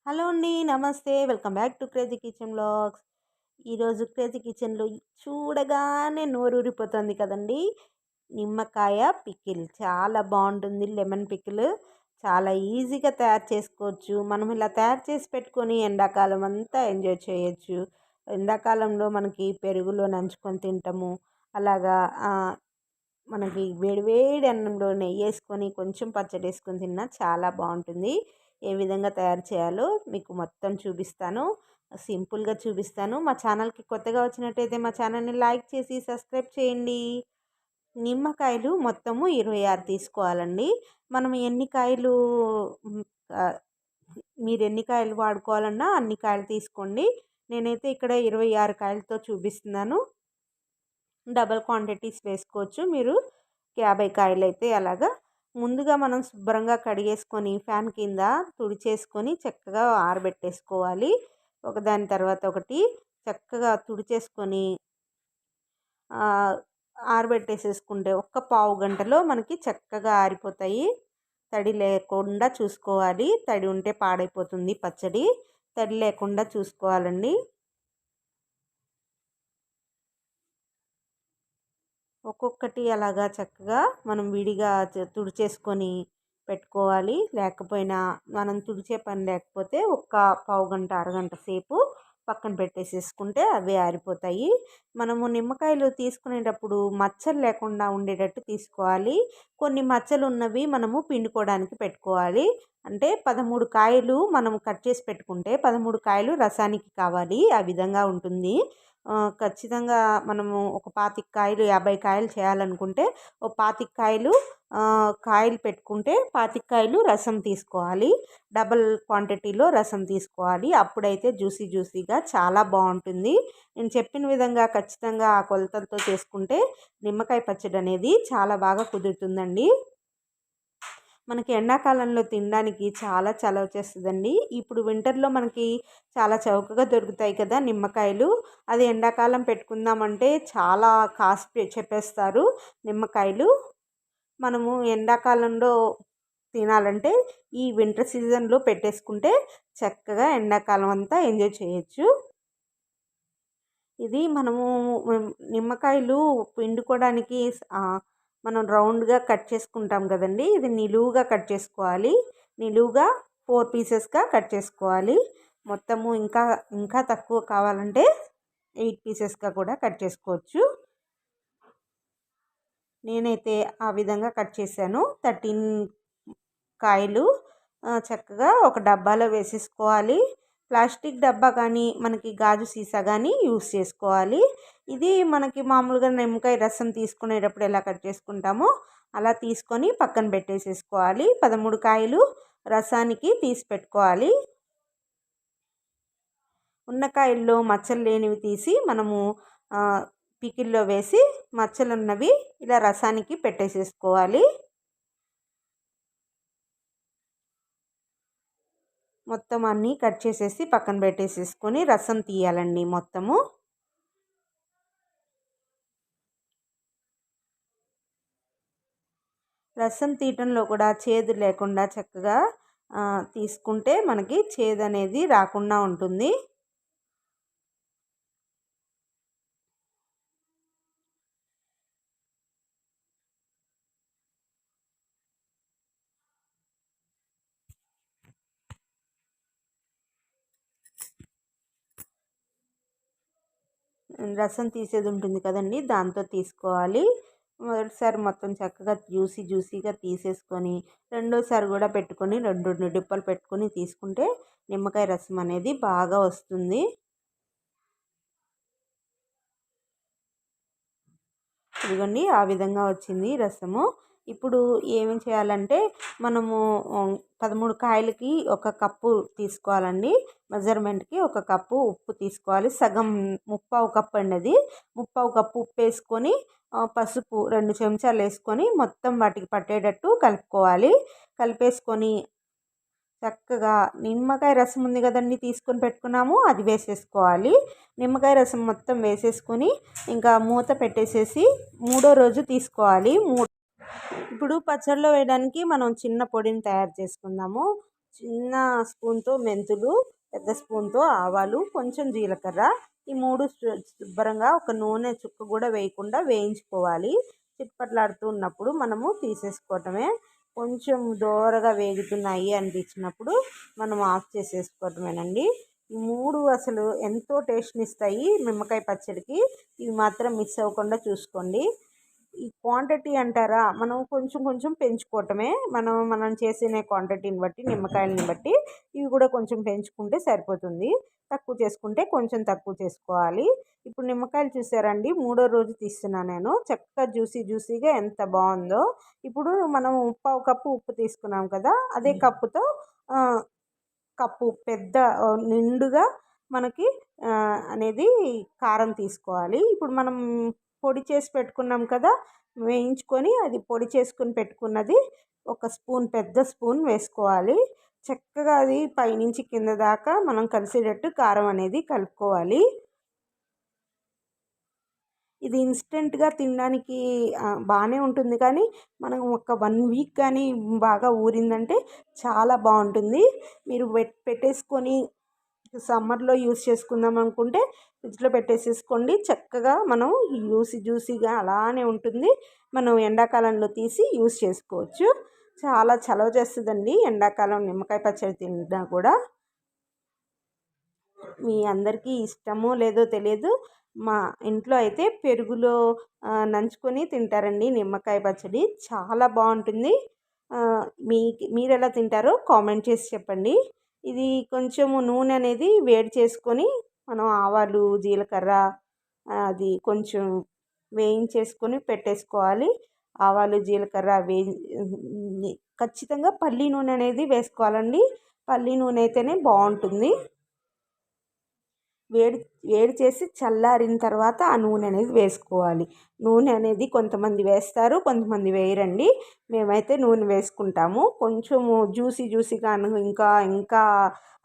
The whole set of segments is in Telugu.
హలో అండి. నమస్తే. Welcome back to crazy kitchen vlogs. ఈరోజు క్రేజీ కిచెన్‌లో చూడగానే నోరూరిపోతుంది కదండీ! నిమ్మకాయ పికిల్ చాలా బావుంటుంది. లెమన్ పికిల్ చాలా ఈజీగా తయారు చేసుకోవచ్చు. మనం ఇలా తయారు చేసి పెట్టుకొని ఎండాకాలం అంతా ఎంజాయ్ చేయొచ్చు. ఎండాకాలంలో మనకి పెరుగులో నంచుకొని తింటాము. అలాగా మనకి వేడి వేడి అన్నంలో నెయ్యేసుకొని కొంచెం పచ్చడేసుకొని తిన్నా చాలా బావుంటుంది. ఏ విధంగా తయారు చేయాలో మీకు మొత్తం చూపిస్తాను. సింపుల్‌గా చూపిస్తాను. మా ఛానల్‌కి కొత్తగా వచ్చినట్టయితే మా ఛానల్‌ని లైక్ చేసి సబ్స్క్రైబ్ చేయండి. నిమ్మకాయలు మొత్తము 26 తీసుకోవాలండి. మనం ఎన్ని కాయలు హ్మ్, ఆహ్, మీరు ఎన్ని కాయలు వాడుకోవాలన్నా అన్ని కాయలు తీసుకోండి. నేనైతే ఇక్కడ 26 కాయలతో చూపిస్తున్నాను. డబల్ క్వాంటిటీస్ వేసుకోవచ్చు. మీరు 50 కాయలైతే అలాగా. ముందుగా మనం శుభ్రంగా కడిగేసుకొని ఫ్యాన్ కింద తుడిచేసుకొని చక్కగా ఆరబెట్టేసుకోవాలి. ఒకదాని తర్వాత ఒకటి చక్కగా తుడిచేసుకొని ఆహ్, ఆరబెట్టేసేసుకుంటే ఒక్క పావు గంటలో మనకి చక్కగా ఆరిపోతాయి. తడి లేకుండా చూసుకోవాలి. తడి ఉంటే పాడైపోతుంది పచ్చడి. తడి లేకుండా చూసుకోవాలండి. ఒక్కొక్కటి అలాగా చక్కగా మనం విడిగా తుడిచేసుకొని పెట్టుకోవాలి. లేకపోయినా మనం తుడిచే పని లేకపోతే ఒక్క పావుగంట, అరగంట సేపు పక్కన పెట్టేసేసుకుంటే అవే ఆరిపోతాయి. మనము నిమ్మకాయలు తీసుకునేటప్పుడు మచ్చలు లేకుండా ఉండేటట్టు తీసుకోవాలి. కొన్ని మచ్చలు ఉన్నవి మనము పిండుకోవడానికి పెట్టుకోవాలి. అంటే 13 కాయలు మనం కట్ చేసి పెట్టుకుంటే 13 కాయలు రసానికి కావాలి. ఆ విధంగా ఉంటుంది. ఖచ్చితంగా మనము ఒక 25 కాయలు, 50 కాయలు చేయాలనుకుంటే ఓ 25 కాయలు కాయలు పెట్టుకుంటే 25 కాయలు రసం తీసుకోవాలి. డబుల్ క్వాంటిటీలో రసం తీసుకోవాలి. అప్పుడైతే జ్యూసీగా చాలా బావుంటుంది. నేను చెప్పిన విధంగా ఖచ్చితంగా ఆ కొలతలతో చేసుకుంటే నిమ్మకాయ పచ్చడి అనేది చాలా బాగా కుదురుతుందండి. మనకి ఎండాకాలంలో తినడానికి చాలా చలవ చేస్తుందండి. ఇప్పుడు వింటర్‌లో మనకి చాలా చౌకగా దొరుకుతాయి కదా నిమ్మకాయలు. అది ఎండాకాలం పెట్టుకుందామంటే చాలా కాస్ట్ చెప్పేస్తారు నిమ్మకాయలు. మనము ఎండాకాలంలో తినాలంటే ఈ వింటర్ సీజన్‌లో పెట్టేసుకుంటే చక్కగా ఎండాకాలం అంతా ఎంజాయ్ చేయొచ్చు. ఇది మనము నిమ్మకాయలు పిండుకోవడానికి మనం రౌండ్‌గా కట్ చేసుకుంటాం కదండీ! ఇది నిలువుగా కట్ చేసుకోవాలి. నిలువుగా 4 పీసెస్‌గా కట్ చేసుకోవాలి. మొత్తము ఇంకా తక్కువ కావాలంటే 8 పీసెస్‌గా కూడా కట్ చేసుకోవచ్చు. నేనైతే ఆ విధంగా కట్ చేశాను. 13 కాయలు చక్కగా ఒక డబ్బాలో వేసేసుకోవాలి. ప్లాస్టిక్ డబ్బా కానీ మనకి గాజు సీసా కానీ యూస్ చేసుకోవాలి. ఇది మనకి మామూలుగా నిమ్మకాయ రసం తీసుకునేటప్పుడు ఎలా కట్ చేసుకుంటామో అలా తీసుకొని పక్కన పెట్టేసేసుకోవాలి. 13 కాయలు రసానికి తీసి పెట్టుకోవాలి. ఉన్న కాయల్లో మచ్చలు లేనివి తీసి మనము పికిల్లో వేసి మచ్చలున్నవి ఇలా రసానికి పెట్టేసేసుకోవాలి. మొత్తం అన్నీ కట్ చేసేసి పక్కన పెట్టేసేసుకొని రసం తీయాలండి మొత్తము. రసం తీయటంలో కూడా చేదు లేకుండా చక్కగా తీసుకుంటే మనకి చేదు అనేది రాకుండా ఉంటుంది. రసం తీసేది ఉంటుంది కదండి, దాంతో తీసుకోవాలి. మొదటిసారి మొత్తం చక్కగా జ్యూసీగా తీసేసుకొని రెండోసారి కూడా పెట్టుకొని 2 డిప్పలు పెట్టుకొని తీసుకుంటే నిమ్మకాయ రసం అనేది బాగా వస్తుంది. ఇదిగోండి ఆ విధంగా వచ్చింది రసము. ఇప్పుడు ఏమి చేయాలంటే మనము 13 కాయలకి ఒక కప్పు తీసుకోవాలండి. మెజర్మెంట్‌కి ఒక కప్పు ఉప్పు తీసుకోవాలి. సగం ముప్పావు కప్పు అండి అది. ముప్పావు కప్పు ఉప్పు వేసుకొని పసుపు 2 చెంచాలు వేసుకొని మొత్తం వాటికి పట్టేటట్టు కలుపుకోవాలి. కలిపేసుకొని చక్కగా నిమ్మకాయ రసం ఉంది కదండీ తీసుకొని పెట్టుకున్నాము, అది వేసేసుకోవాలి. నిమ్మకాయ రసం మొత్తం వేసేసుకొని ఇంకా మూత పెట్టేసేసి మూడో రోజు తీసుకోవాలి. ఇప్పుడు పచ్చడిలో వేయడానికి మనం చిన్న పొడిని తయారు చేసుకుందాము. చిన్న స్పూన్తో మెంతులు, పెద్ద స్పూన్తో ఆవాలు, కొంచెం జీలకర్ర, ఈ 3 శుభ్రంగా ఒక నూనె చుక్క కూడా వేయకుండా వేయించుకోవాలి. చిట్పట్లాడుతూ ఉన్నప్పుడు మనము తీసేసుకోవటమే. కొంచెం దోరగా వేగుతున్నాయి అనిపించినప్పుడు మనం ఆఫ్ చేసేసుకోవటమేనండి. ఈ 3 అసలు ఎంతో టేస్ట్నిస్తాయి నిమ్మకాయ పచ్చడికి. ఇవి మాత్రం మిస్ అవ్వకుండా చూసుకోండి. ఈ క్వాంటిటీ అంటారా, మనం కొంచెం కొంచెం పెంచుకోవటమే. మనం చేసిన క్వాంటిటీని బట్టి, నిమ్మకాయలని బట్టి ఇవి కూడా కొంచెం పెంచుకుంటే సరిపోతుంది. తక్కువ చేసుకుంటే కొంచెం తక్కువ చేసుకోవాలి. ఇప్పుడు నిమ్మకాయలు చూసారండి, 3వ రోజు తీస్తున్నాను నేను. చక్కగా జ్యూసీగా ఎంత బాగుందో. ఇప్పుడు మనం పావు కప్పు ఉప్పు తీసుకున్నాం కదా, అదే కప్పుతో కప్పు పెద్ద నిండుగా మనకి అనేది కారం తీసుకోవాలి. ఇప్పుడు మనం పొడి చేసి పెట్టుకున్నాం కదా, వేయించుకొని అది పొడి చేసుకొని పెట్టుకున్నది ఒక స్పూన్, పెద్ద స్పూన్ వేసుకోవాలి. చక్కగా అది పైనుంచి కింద దాకా మనం కలిసేటట్టు కారం అనేది కలుపుకోవాలి. ఇది ఇన్స్టెంట్గా తినడానికి బాగానే ఉంటుంది, కానీ మనం ఒక 1 వీక్ కానీ బాగా ఊరిందంటే చాలా బాగుంటుంది. మీరు పెట్టేసుకొని సమ్మర్లో యూస్ చేసుకుందాం అనుకుంటే ఫ్రిడ్జ్లో పెట్టేసేసుకోండి. చక్కగా మనం జ్యూసీగా అలానే ఉంటుంది. మనం ఎండాకాలంలో తీసి యూస్ చేసుకోవచ్చు. చాలా చలవ చేస్తుందండి ఎండాకాలం నిమ్మకాయ పచ్చడి తిన్నా కూడా. మీ అందరికీ ఇష్టమో లేదో తెలియదు, మా ఇంట్లో అయితే పెరుగులో నంచుకొని తింటారండి నిమ్మకాయ పచ్చడి. చాలా బాగుంటుంది. మీరు ఎలా తింటారో కామెంట్ చేసి చెప్పండి. ఇది కొంచెము నూనె అనేది వేడి చేసుకొని మనం ఆవాలు, జీలకర్ర అది కొంచెం వేయించేసుకొని పెట్టేసుకోవాలి. ఆవాలు, జీలకర్ర ఖచ్చితంగా పల్లి నూనె అనేది వేసుకోవాలండి. పల్లి నూనె అయితేనే బాగుంటుంది. వేడి చేసి చల్లారిన తర్వాత ఆ నూనె అనేది వేసుకోవాలి. నూనె అనేది కొంతమంది వేస్తారు, కొంతమంది వేయరండి. మేమైతే నూనె వేసుకుంటాము. కొంచెము జ్యూసీగా ఇంకా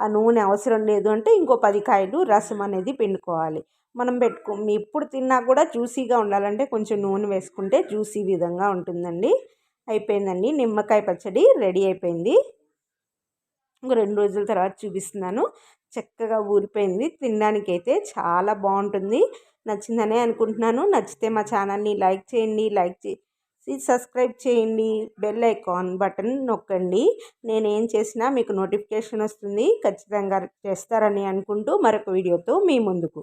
ఆ నూనె అవసరం లేదు అంటే ఇంకో 10 కాయలు రసం అనేది పిండుకోవాలి. మనం ఎప్పుడు తిన్నా కూడా జ్యూసీగా ఉండాలంటే కొంచెం నూనె వేసుకుంటే జ్యూసీ విధంగా ఉంటుందండి. అయిపోయిందండి, నిమ్మకాయ పచ్చడి రెడీ అయిపోయింది. ఇంకో 2 రోజుల తర్వాత చూపిస్తున్నాను. చక్కగా ఊరిపోయింది. తినడానికైతే చాలా బాగుంటుంది. నచ్చిందనే అనుకుంటున్నాను. నచ్చితే మా ఛానల్ని లైక్ చేయండి, సబ్స్క్రైబ్ చేయండి, బెల్ ఐకాన్ బటన్ నొక్కండి. నేనేం చేసినా మీకు నోటిఫికేషన్ వస్తుంది. ఖచ్చితంగా చేస్తారని అనుకుంటూ మరొక వీడియోతో మీ ముందుకు.